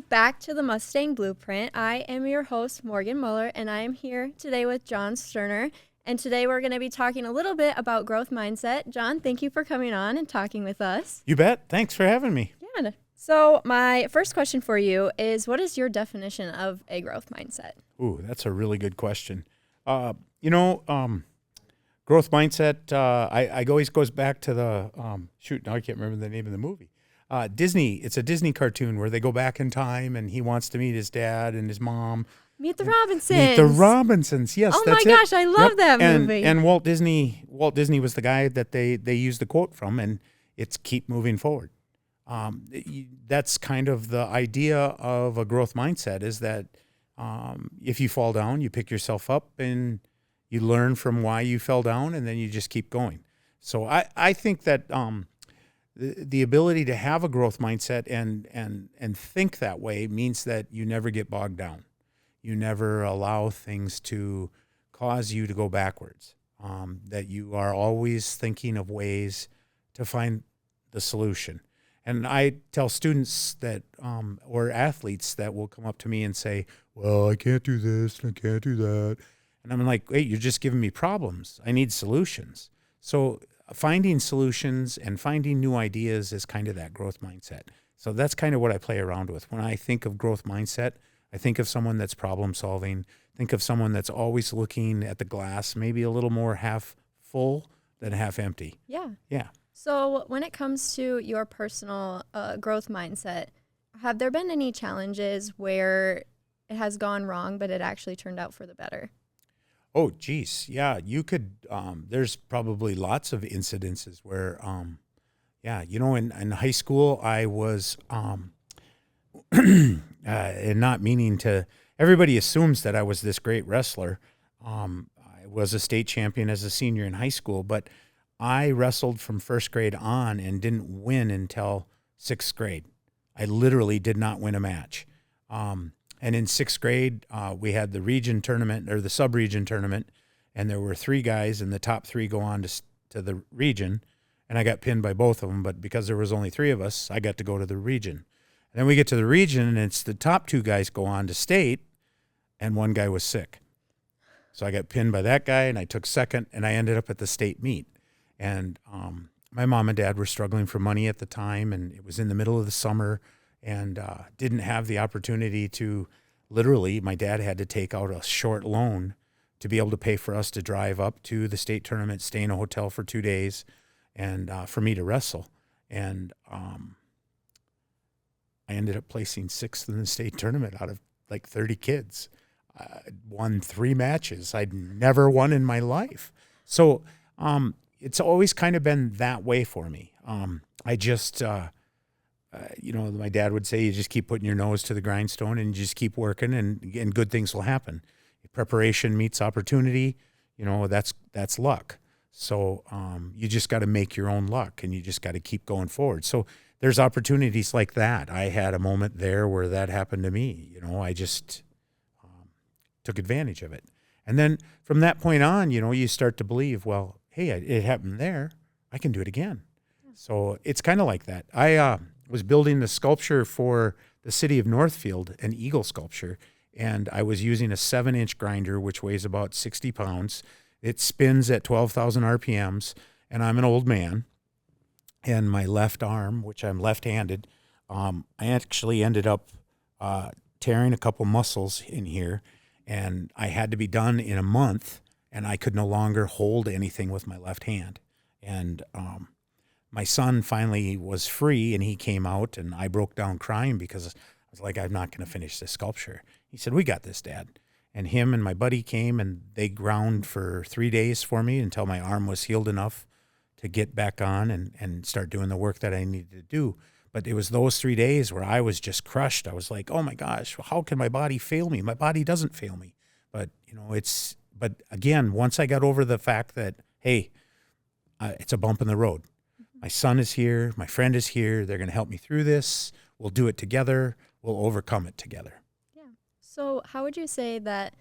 back to the Mustang Blueprint. I am your host, Morgan Muller, and I am here today with John Sterner. And today we're going to be talking a little bit about growth mindset. John, thank you for coming on and talking with us. You bet. Thanks for having me. Yeah. So my first question for you is, what is your definition of a growth mindset? Ooh, that's a really good question. Growth mindset, I always goes back to the, now I can't remember the name of the movie. Disney, it's a Disney cartoon where they go back in time and he wants to meet his dad and his mom. Meet the Robinsons. Meet the Robinsons, yes. Oh that's my gosh, it. I love that and, movie. And Walt Disney was the guy that they used the quote from, and it's keep moving forward. That's kind of the idea of a growth mindset, is that if you fall down, you pick yourself up and you learn from why you fell down, and then you just keep going. So I think that the ability to have a growth mindset and think that way means that you never get bogged down. You never allow things to cause you to go backwards, that you are always thinking of ways to find the solution. And I tell students that, or athletes that will come up to me and say, well, I can't do this and I can't do that. And I'm like, hey, you're just giving me problems. I need solutions. So finding solutions and finding new ideas is kind of that growth mindset. So that's kind of what I play around with. When I think of growth mindset, I think of someone that's problem solving, think of someone that's always looking at the glass, maybe a little more half full than half empty. Yeah. Yeah. So when it comes to your personal growth mindset, have there been any challenges where it has gone wrong, but it actually turned out for the better? Oh, geez. Yeah, you could, there's probably lots of incidences where, in high school, I was, and not meaning to, everybody assumes that I was this great wrestler. I was a state champion as a senior in high school, but I wrestled from first grade on and didn't win until sixth grade. I literally did not win a match. And in sixth grade, we had the region tournament, or the sub-region tournament, and there were three guys, and the top three go on to the region, and I got pinned by both of them, but because there was only three of us, I got to go to the region. And then we get to the region, and it's the top two guys go on to state, and one guy was sick. So I got pinned by that guy, and I took second, and I ended up at the state meet. And my mom and dad were struggling for money at the time, and it was in the middle of the summer, and didn't have the opportunity to, literally, my dad had to take out a short loan to be able to pay for us to drive up to the state tournament, stay in a hotel for 2 days, and for me to wrestle. And I ended up placing sixth in the state tournament out of like 30 kids. I won 3 matches I'd never won in my life. So it's always kind of been that way for me. I just... my dad would say, you just keep putting your nose to the grindstone and you just keep working, and good things will happen. Preparation meets opportunity. That's luck. So you just got to make your own luck, and you just got to keep going forward. So there's opportunities like that. I had a moment there where that happened to me. I just took advantage of it. And then from that point on, you start to believe, well, hey, it happened there. I can do it again. So it's kind of like that. I was building the sculpture for the city of Northfield, an eagle sculpture, and I was using a 7-inch grinder, which weighs about 60 pounds. It spins at 12,000 RPMs, and I'm an old man. And my left arm, which I'm left-handed, I actually ended up tearing a couple muscles in here, and I had to be done in a month, and I could no longer hold anything with my left hand. And my son finally was free, and he came out, and I broke down crying because I was like, I'm not going to finish this sculpture. He said, we got this, Dad. And him and my buddy came, and they ground for 3 days for me until my arm was healed enough to get back on and start doing the work that I needed to do. But it was those 3 days where I was just crushed. I was like, oh my gosh, how can my body fail me? My body doesn't fail me. But, but again, once I got over the fact that, hey, it's a bump in the road. My son is here. My friend is here. They're going to help me through this. We'll do it together. We'll overcome it together. Yeah. So how would you say that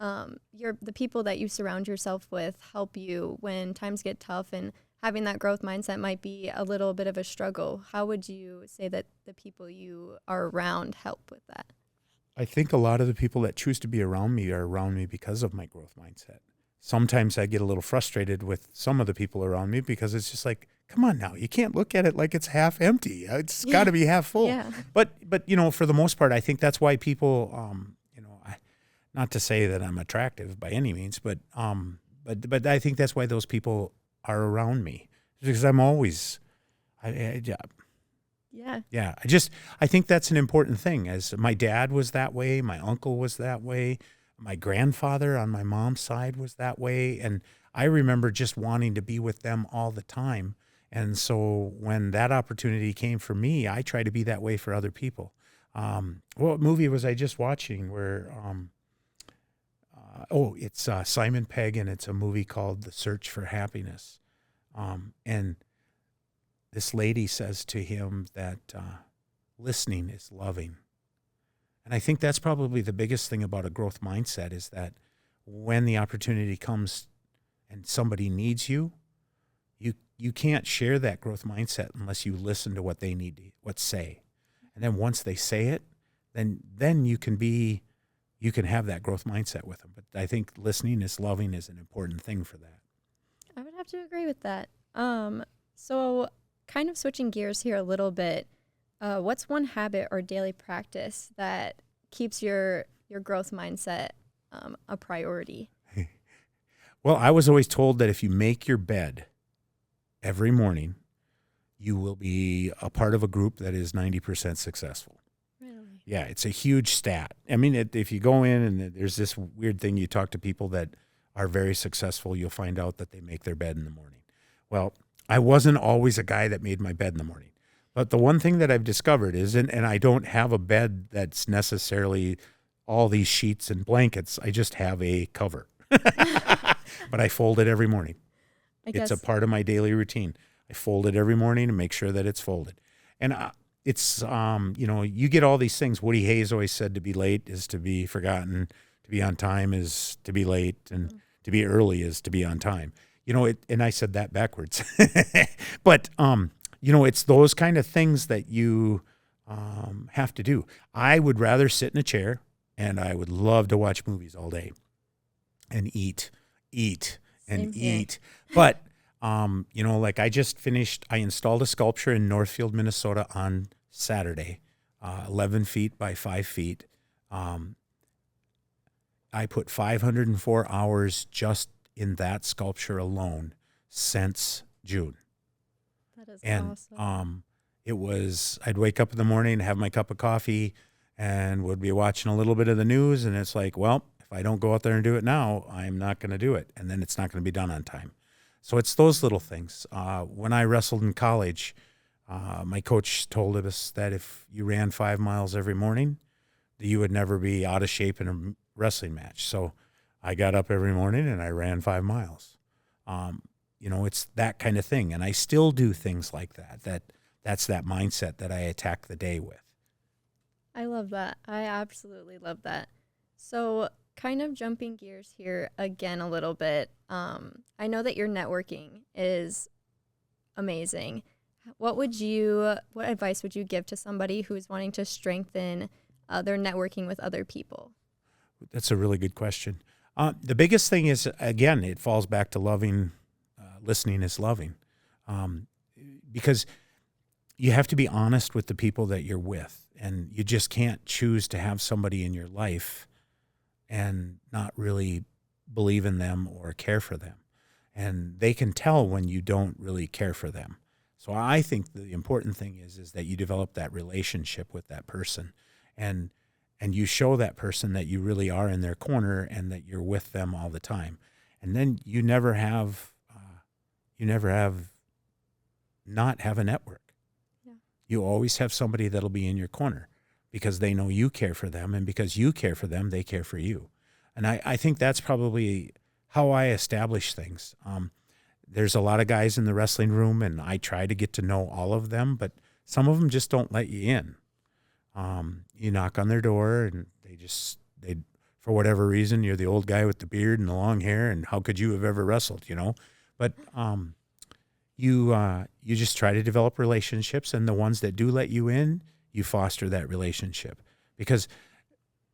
the people that you surround yourself with help you when times get tough, and having that growth mindset might be a little bit of a struggle. How would you say that the people you are around help with that? I think a lot of the people that choose to be around me are around me because of my growth mindset. Sometimes I get a little frustrated with some of the people around me because it's just like, come on now, you can't look at it like it's half empty. It's got to be half full. Yeah. But for the most part, I think that's why people, not to say that I'm attractive by any means, but I think that's why those people are around me, because I'm always, Yeah. I think that's an important thing. As my dad was that way, my uncle was that way, my grandfather on my mom's side was that way, and I remember just wanting to be with them all the time. And so when that opportunity came for me, I try to be that way for other people. What movie was I just watching where, it's Simon Pegg, and it's a movie called The Search for Happiness. And this lady says to him that listening is loving. And I think that's probably the biggest thing about a growth mindset, is that when the opportunity comes and somebody needs you, you can't share that growth mindset unless you listen to what they need to say. And then once they say it, then you can have that growth mindset with them. But I think listening is loving is an important thing for that. I would have to agree with that. So kind of switching gears here a little bit, what's one habit or daily practice that keeps your growth mindset a priority? Well, I was always told that if you make your bed every morning, you will be a part of a group that is 90% successful. Really? Yeah, it's a huge stat. I mean, if you go in and there's this weird thing, you talk to people that are very successful, you'll find out that they make their bed in the morning. Well, I wasn't always a guy that made my bed in the morning. But the one thing that I've discovered is, and I don't have a bed that's necessarily all these sheets and blankets. I just have a cover. But I fold it every morning. It's a part of my daily routine. I fold it every morning and make sure that it's folded. And it's, you get all these things. Woody Hayes always said to be late is to be forgotten. To be on time is to be late. And to be early is to be on time. And I said that backwards. But, it's those kind of things that you have to do. I would rather sit in a chair, and I would love to watch movies all day and eat and eat. But, like I just finished, I installed a sculpture in Northfield, Minnesota on Saturday, 11 feet by 5 feet. I put 504 hours just in that sculpture alone since June. That is awesome. I'd wake up in the morning, have my cup of coffee, and would be watching a little bit of the news. And it's like, well, if I don't go out there and do it now, I'm not going to do it. And then it's not going to be done on time. So it's those little things. When I wrestled in college, my coach told us that if you ran 5 miles every morning, you would never be out of shape in a wrestling match. So I got up every morning and I ran 5 miles. It's that kind of thing. And I still do things like that. That's that mindset that I attack the day with. I love that. I absolutely love that. So kind of jumping gears here again a little bit. I know that your networking is amazing. What advice would you give to somebody who's wanting to strengthen their networking with other people? That's a really good question. The biggest thing is, again, it falls back to loving. Listening is loving, because you have to be honest with the people that you're with, and you just can't choose to have somebody in your life and not really believe in them or care for them. And they can tell when you don't really care for them. So I think the important thing is that you develop that relationship with that person, and you show that person that you really are in their corner and that you're with them all the time. And then you never have not have a network. Yeah. You always have somebody that'll be in your corner because they know you care for them, and because you care for them, they care for you. And I think that's probably how I establish things. There's a lot of guys in the wrestling room, and I try to get to know all of them, but some of them just don't let you in. You knock on their door, and they for whatever reason, you're the old guy with the beard and the long hair, and how could you have ever wrestled, But you just try to develop relationships, and the ones that do let you in, you foster that relationship. Because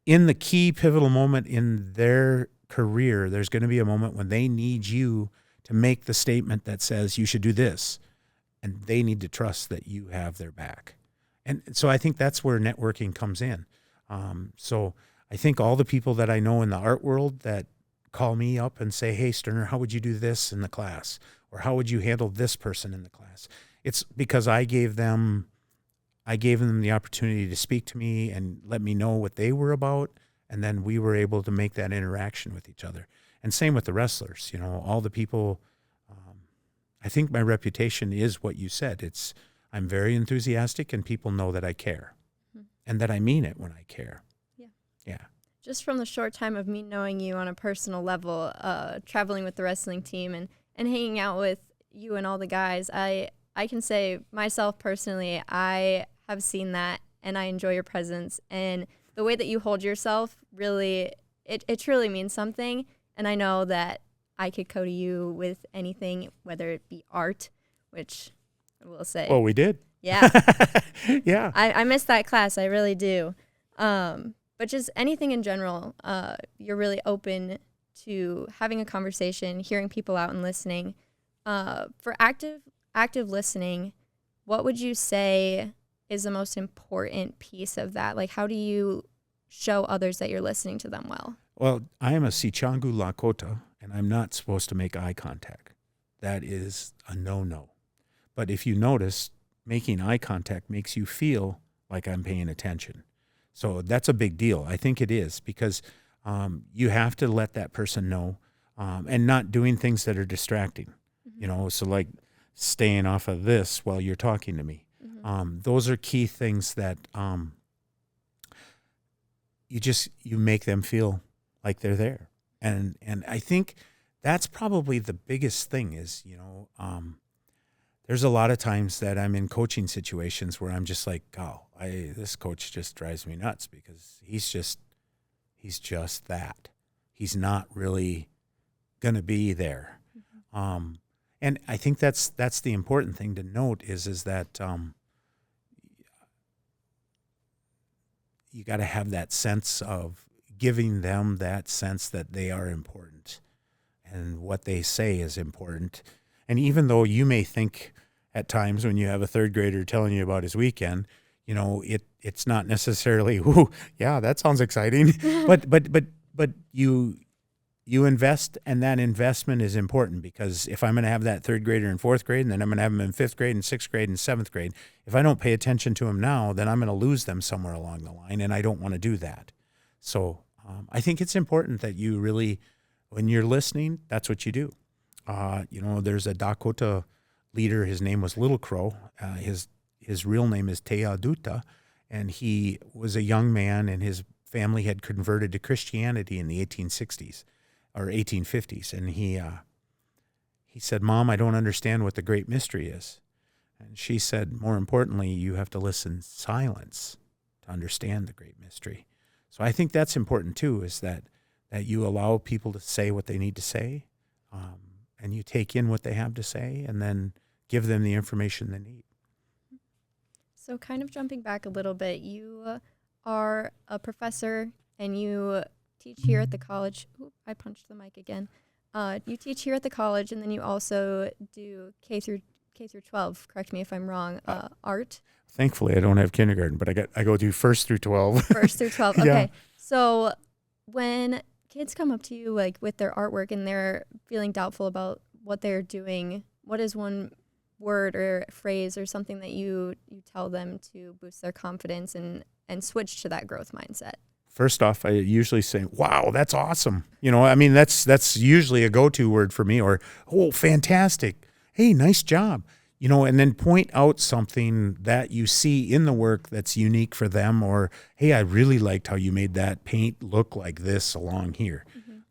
in the key pivotal moment in their career, there's going to be a moment when they need you to make the statement that says you should do this, and they need to trust that you have their back. And so I think that's where networking comes in. So I think all the people that I know in the art world that call me up and say, hey, Sterner, how would you do this in the class? Or how would you handle this person in the class? It's because I gave them the opportunity to speak to me and let me know what they were about, and then we were able to make that interaction with each other. And same with the wrestlers, all the people. I think my reputation is what you said. I'm very enthusiastic, and people know that I care, and that I mean it when I care. Yeah. Just from the short time of me knowing you on a personal level, traveling with the wrestling team and hanging out with you and all the guys, I can say myself personally, I have seen that, and I enjoy your presence. And the way that you hold yourself, really, it truly means something. And I know that I could go to you with anything, whether it be art, which I will say. Well, we did. Yeah. Yeah. I miss that class. I really do. But just anything in general, you're really open to having a conversation, hearing people out and listening. For active listening, what would you say is the most important piece of that? Like, how do you show others that you're listening to them well? Well, I am a Sichangu Lakota, and I'm not supposed to make eye contact. That is a no-no. But if you notice, making eye contact makes you feel like I'm paying attention. So that's a big deal. I think it is, because you have to let that person know, and not doing things that are distracting. So like staying off of this while you're talking to me. Those are key things that you make them feel like they're there. And I think that's probably the biggest thing is, there's a lot of times that I'm in coaching situations where I'm just like, oh, this coach just drives me nuts, because he's just that. He's not really going to be there. And I think that's the important thing to note is that you got to have that sense of giving them that sense that they are important and what they say is important. And even though you may think at times when you have a third grader telling you about his weekend, it's not necessarily, ooh, yeah, that sounds exciting. but you invest, and that investment is important, because if I'm going to have that third grader in fourth grade, and then I'm going to have them in fifth grade and sixth grade and seventh grade, if I don't pay attention to them now, then I'm going to lose them somewhere along the line, and I don't want to do that. So I think it's important that you really, when you're listening, that's what you do. There's a Dakota leader. His name was Little Crow. His real name is Teaduta, and he was a young man, and his family had converted to Christianity in the 1860s or 1850s. And he said, Mom, I don't understand what the great mystery is. And she said, more importantly, you have to listen silence to understand the great mystery. So I think that's important too, is that you allow people to say what they need to say, and you take in what they have to say, and then give them the information they need. So kind of jumping back a little bit, you are a professor and you teach here at the college. Ooh, I punched the mic again. You teach here at the college, and then you also do K through 12. Correct me if I'm wrong. Art. Thankfully, I don't have kindergarten, but I go do 1st through 12. 1st through 12. Okay. Yeah. So when kids come up to you like with their artwork and they're feeling doubtful about what they're doing, what is one word or phrase or something that you tell them to boost their confidence and switch to that growth mindset? First off, I usually say, wow, that's awesome. That's usually a go-to word for me, or, oh, fantastic. Hey, nice job. And then point out something that you see in the work that's unique for them, or, hey, I really liked how you made that paint look like this along here.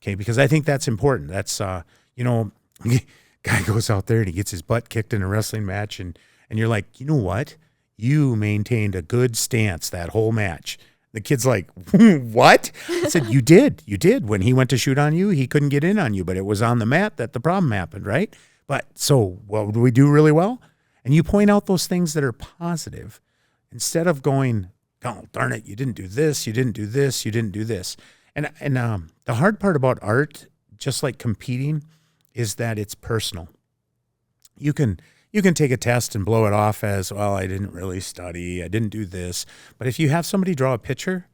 Okay, because I think that's important. That's, guy goes out there and he gets his butt kicked in a wrestling match, and you're like, you know what? You maintained a good stance that whole match. The kid's like, what? I said, you did. When he went to shoot on you, he couldn't get in on you, but it was on the mat that the problem happened, right? But so what do we do really well? And you point out those things that are positive instead of going, oh, darn it, you didn't do this, you didn't do this, you didn't do this. And the hard part about art, just like competing, is that it's personal. You can take a test and blow it off as, well, I didn't really study, I didn't do this. But if you have somebody draw a picture,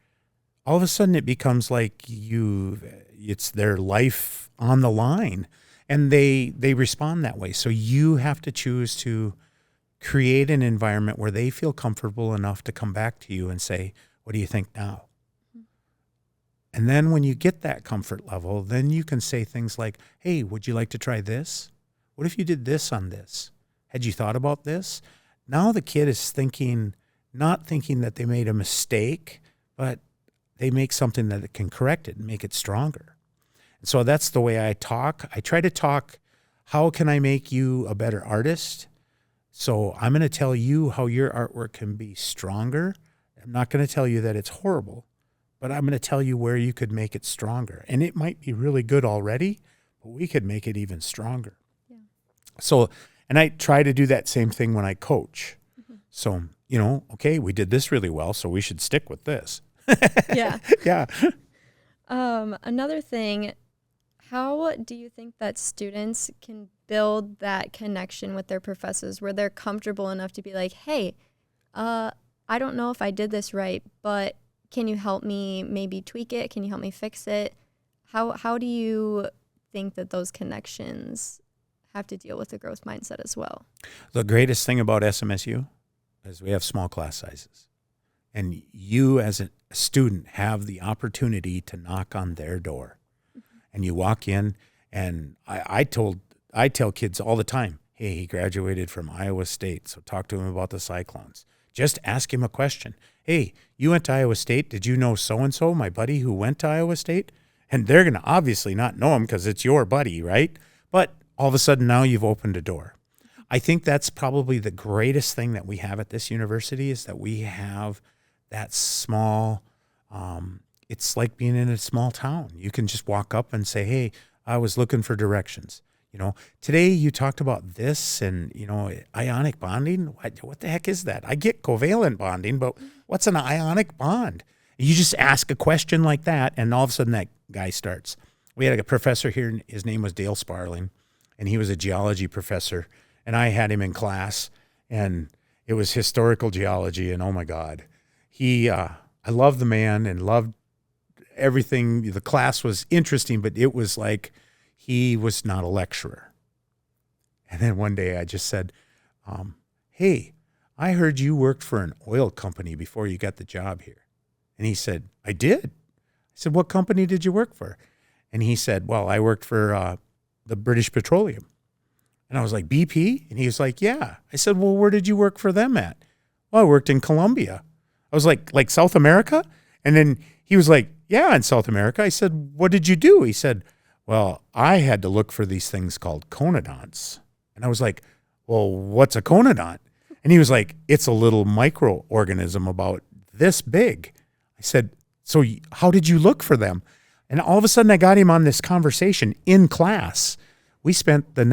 all of a sudden it becomes like it's their life on the line, and they respond that way. So you have to choose to create an environment where they feel comfortable enough to come back to you and say, what do you think now? And then when you get that comfort level, then you can say things like, hey, would you like to try this? What if you did this on this? Had you thought about this? Now the kid is not thinking that they made a mistake, but they make something that can correct it and make it stronger. And so that's the way I talk. I try to talk, how can I make you a better artist? So I'm going to tell you how your artwork can be stronger. I'm not going to tell you that it's horrible, but I'm going to tell you where you could make it stronger. And it might be really good already, but we could make it even stronger. Yeah. So, and I try to do that same thing when I coach. Mm-hmm. So, okay, we did this really well, so we should stick with this. Yeah. Yeah. Another thing, how do you think that students can build that connection with their professors where they're comfortable enough to be like, hey, I don't know if I did this right, but can you help me maybe tweak it? Can you help me fix it? How do you think that those connections have to deal with the growth mindset as well? The greatest thing about SMSU is we have small class sizes. And you as a student have the opportunity to knock on their door. Mm-hmm. And you walk in, and I tell kids all the time, hey, he graduated from Iowa State, so talk to him about the Cyclones. Just ask him a question. Hey, you went to Iowa State. Did you know so-and-so, my buddy who went to Iowa State? And they're going to obviously not know him because it's your buddy, right? But all of a sudden now you've opened a door. I think that's probably the greatest thing that we have at this university is that we have that small, it's like being in a small town. You can just walk up and say, hey, I was looking for directions. Today you talked about this and, ionic bonding. What the heck is that? I get covalent bonding, but what's an ionic bond? You just ask a question like that, and all of a sudden that guy starts. We had a professor here, his name was Dale Sparling, and he was a geology professor, and I had him in class, and it was historical geology, and oh my God. I loved the man and loved everything. The class was interesting, but it was like he was not a lecturer. And then one day I just said, hey, I heard you worked for an oil company before you got the job here. And he said, I did. I said, what company did you work for? And he said, well, I worked for the British Petroleum. And I was like, BP? And he was like, yeah. I said, well, where did you work for them at? Well, I worked in Colombia. I was like South America? And then he was like, yeah, in South America. I said, what did you do? He said, well, I had to look for these things called conodonts. And I was like, well, what's a conodont? And he was like, it's a little microorganism about this big. I said, so how did you look for them? And all of a sudden I got him on this conversation in class. We spent the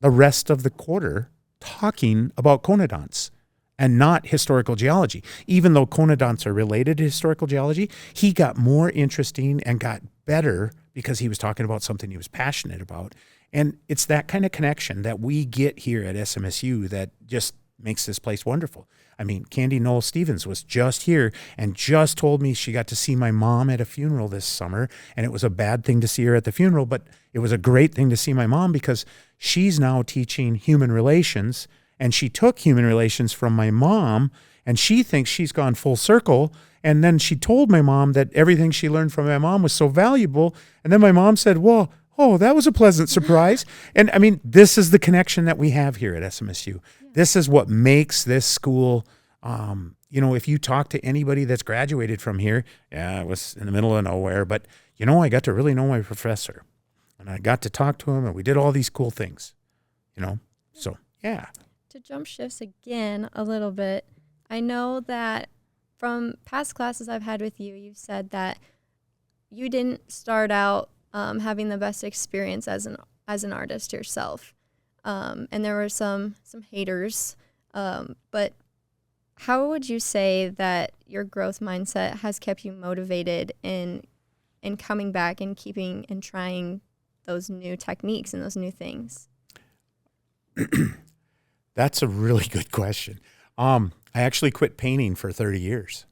rest of the quarter talking about conodonts and not historical geology. Even though conodonts are related to historical geology, he got more interesting and got better because he was talking about something he was passionate about. And it's that kind of connection that we get here at SMSU that just makes this place wonderful. I mean, Candy Noel Stevens was just here and just told me she got to see my mom at a funeral this summer, and it was a bad thing to see her at the funeral, but it was a great thing to see my mom because she's now teaching human relations, and she took human relations from my mom, and she thinks she's gone full circle. And then she told my mom that everything she learned from my mom was so valuable. And then my mom said, well, oh, that was a pleasant surprise. And I mean, this is the connection that we have here at SMSU. Yeah. This is what makes this school, if you talk to anybody that's graduated from here, yeah, it was in the middle of nowhere, but I got to really know my professor, and I got to talk to him, and we did all these cool things, so yeah. To jump shifts again a little bit, I know that from past classes I've had with you, you've said that you didn't start out having the best experience as an artist yourself. and there were some haters. But how would you say that your growth mindset has kept you motivated in coming back and keeping and trying those new techniques and those new things? That's a really good question. I actually quit painting for 30 years.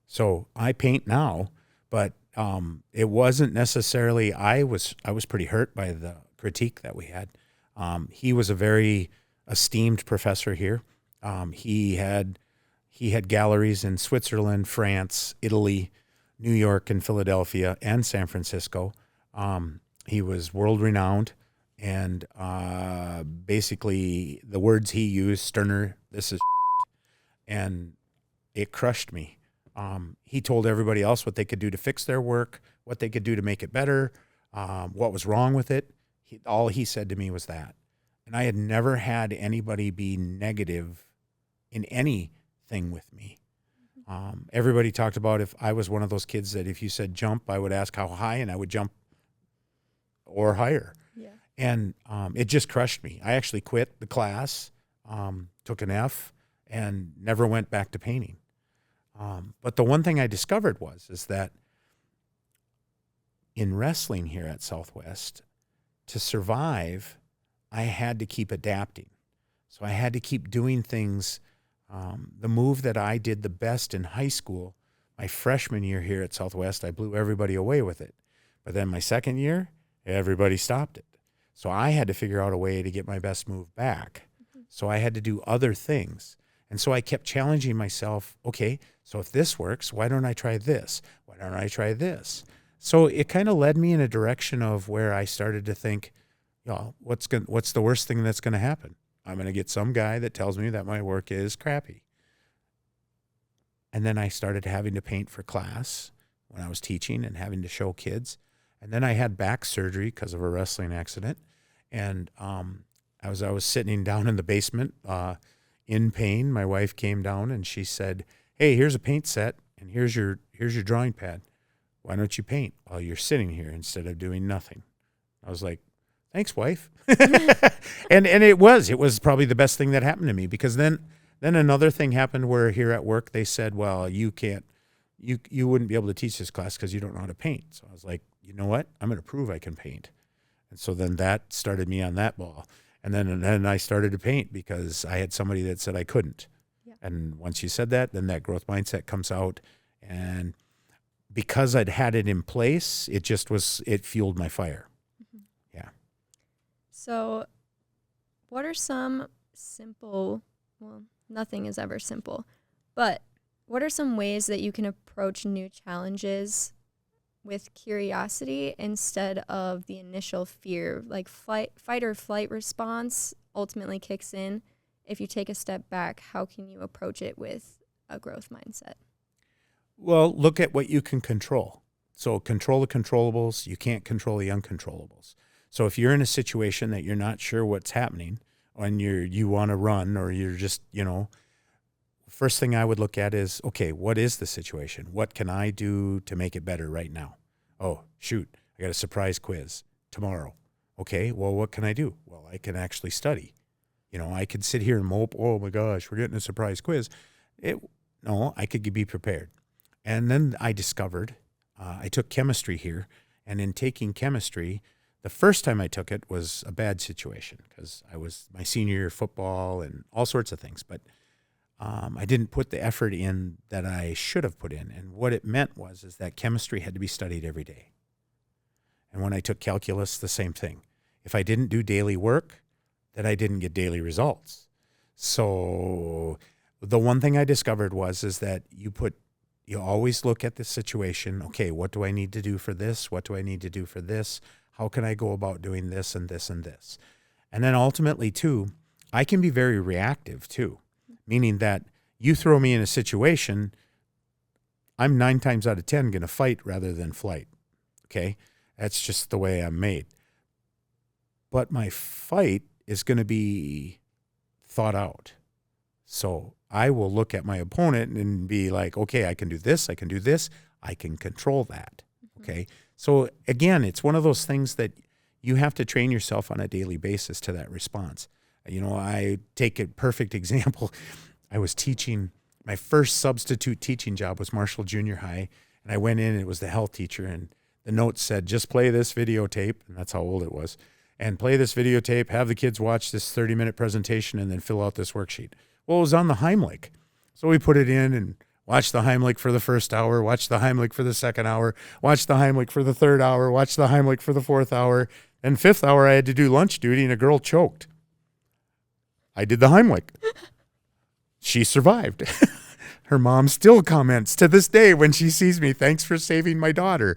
So I paint now, but it wasn't necessarily, I was pretty hurt by the critique that we had. He was a very esteemed professor here. He had galleries in Switzerland, France, Italy, New York, and Philadelphia, and San Francisco. He was world renowned, and basically the words he used, Sterner, this is and it crushed me. He told everybody else what they could do to fix their work, what they could do to make it better, what was wrong with it. All he said to me was that. And I had never had anybody be negative in anything with me. Everybody talked about if I was one of those kids that if you said jump, I would ask how high, and I would jump or higher. Yeah. And it just crushed me. I actually quit the class, took an F, and never went back to painting. But the one thing I discovered is that in wrestling here at Southwest, to survive, I had to keep adapting. So I had to keep doing things. The move that I did the best in high school, my freshman year here at Southwest, I blew everybody away with it. But then my second year, everybody stopped it. So I had to figure out a way to get my best move back. So I had to do other things. And so I kept challenging myself, okay, so if this works, why don't I try this? Why don't I try this? So it kind of led me in a direction of where I started to think, what's the worst thing that's going to happen? I'm going to get some guy that tells me that my work is crappy. And then I started having to paint for class when I was teaching and having to show kids. And then I had back surgery because of a wrestling accident. And I was sitting down in the basement in pain. My wife came down and she said, "Hey, here's a paint set and here's your drawing pad. Why don't you paint while you're sitting here instead of doing nothing?" I was like, "Thanks, wife." and it was probably the best thing that happened to me, because then another thing happened where here at work they said, "Well, you wouldn't be able to teach this class because you don't know how to paint." So I was like, you know what? I'm going to prove I can paint. And so then that started me on that ball. And then I started to paint because I had somebody that said I couldn't. Yeah. And once you said that, then that growth mindset comes out. And because I'd had it in place, it fueled my fire. Mm-hmm. Yeah. So what are some simple, well, nothing is ever simple, but what are some ways that you can approach new challenges with curiosity instead of the initial fear? Like fight or flight response ultimately kicks in. If you take a step back, how can you approach it with a growth mindset? Well, look at what you can control. So control the controllables. You can't control the uncontrollables. So if you're in a situation that you're not sure what's happening and you want to run, or you're just, first thing I would look at is, okay, what is the situation? What can I do to make it better right now? Oh, shoot, I got a surprise quiz tomorrow. Okay, well, what can I do? Well, I can actually study. I could sit here and mope, oh my gosh, we're getting a surprise quiz. No, I could be prepared. And then I discovered, I took chemistry here, and in taking chemistry, the first time I took it was a bad situation because I was my senior year of football and all sorts of things. But I didn't put the effort in that I should have put in. And what it meant is that chemistry had to be studied every day. And when I took calculus, the same thing. If I didn't do daily work, then I didn't get daily results. So the one thing I discovered is that you always look at the situation. Okay, what do I need to do for this? What do I need to do for this? How can I go about doing this and this and this? And then ultimately, too, I can be very reactive, too. Meaning that you throw me in a situation, I'm 9 times out of 10 going to fight rather than flight. Okay? That's just the way I'm made. But my fight is going to be thought out. So I will look at my opponent and be like, okay, I can do this, I can do this, I can control that. Okay? So again, it's one of those things that you have to train yourself on a daily basis to that response. I take a perfect example. I was teaching, my first substitute teaching job was Marshall Junior High, and I went in and it was the health teacher, and the note said, just play this videotape, and that's how old it was, and play this videotape, have the kids watch this 30-minute presentation, and then fill out this worksheet. Well, it was on the Heimlich. So we put it in and watched the Heimlich for the first hour, watched the Heimlich for the second hour, watched the Heimlich for the third hour, watched the Heimlich for the fourth hour, and fifth hour I had to do lunch duty, and a girl choked. I did the Heimlich. She survived. Her mom still comments to this day when she sees me, thanks for saving my daughter.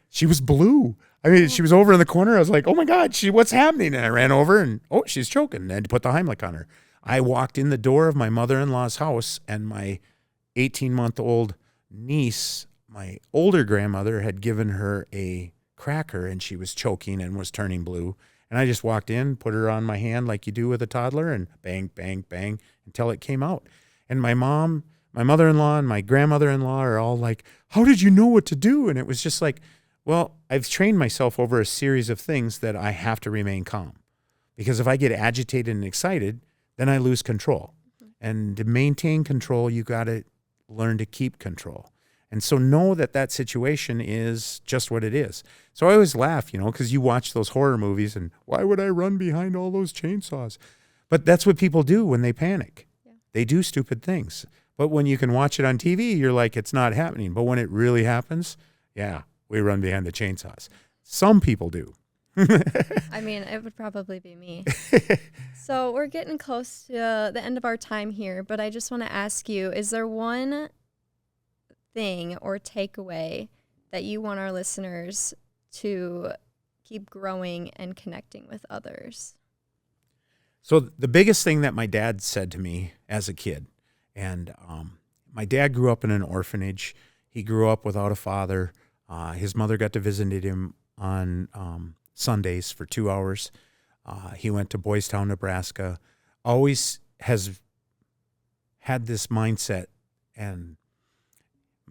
She was blue. I mean, she was over in the corner. I was like, oh my God, what's happening? And I ran over and, she's choking. And I had to put the Heimlich on her. I walked in the door of my mother-in-law's house, and my 18-month-old niece, my older grandmother, had given her a cracker, and she was choking and was turning blue. And I just walked in, put her on my hand like you do with a toddler, and bang, bang, bang, until it came out. And my mom, my mother-in-law, and my grandmother-in-law are all like, how did you know what to do? And it was just like, well, I've trained myself over a series of things that I have to remain calm. Because if I get agitated and excited, then I lose control. And to maintain control, you got to learn to keep control. And so know that situation is just what it is. So I always laugh, because you watch those horror movies and why would I run behind all those chainsaws? But that's what people do when they panic. Yeah. They do stupid things. But when you can watch it on TV, you're like, it's not happening. But when it really happens, yeah, we run behind the chainsaws. Some people do. I mean, it would probably be me. So we're getting close to the end of our time here, but I just want to ask you, is there one thing or takeaway that you want our listeners to keep growing and connecting with others? So the biggest thing that my dad said to me as a kid, and my dad grew up in an orphanage. He grew up without a father. His mother got to visit him on Sundays for 2 hours. He went to Boys Town, Nebraska. Always has had this mindset, and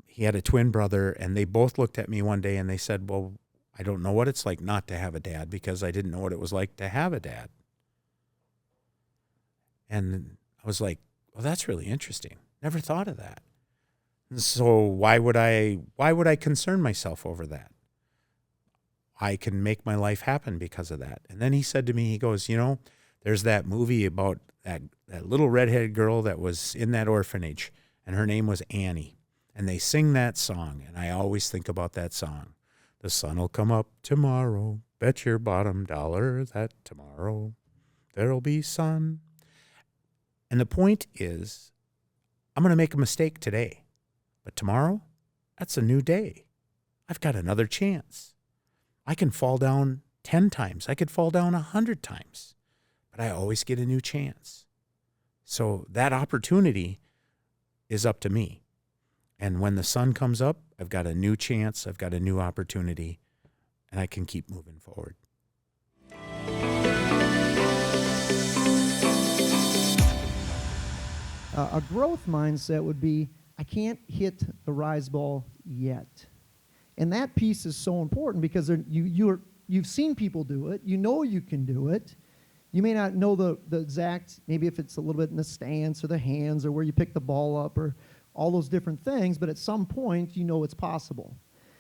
he had a twin brother, and they both looked at me one day and they said, well, I don't know what it's like not to have a dad, because I didn't know what it was like to have a dad. And I was like, well, that's really interesting. Never thought of that. And so why would I concern myself over that? I can make my life happen because of that. And then he said to me, he goes, there's that movie about that little redheaded girl that was in that orphanage, and her name was Annie. And they sing that song, and I always think about that song. The sun will come up tomorrow, bet your bottom dollar that tomorrow there'll be sun. And the point is, I'm going to make a mistake today, but tomorrow, that's a new day. I've got another chance. I can fall down 10 times. I could fall down 100 times, but I always get a new chance. So that opportunity is up to me. And when the sun comes up, I've got a new chance, I've got a new opportunity, and I can keep moving forward. A growth mindset would be, I can't hit the rise ball yet. And that piece is so important because you've seen people do it. You know you can do it. You may not know the exact, maybe if it's a little bit in the stance or the hands or where you pick the ball up or all those different things, but at some point you know it's possible.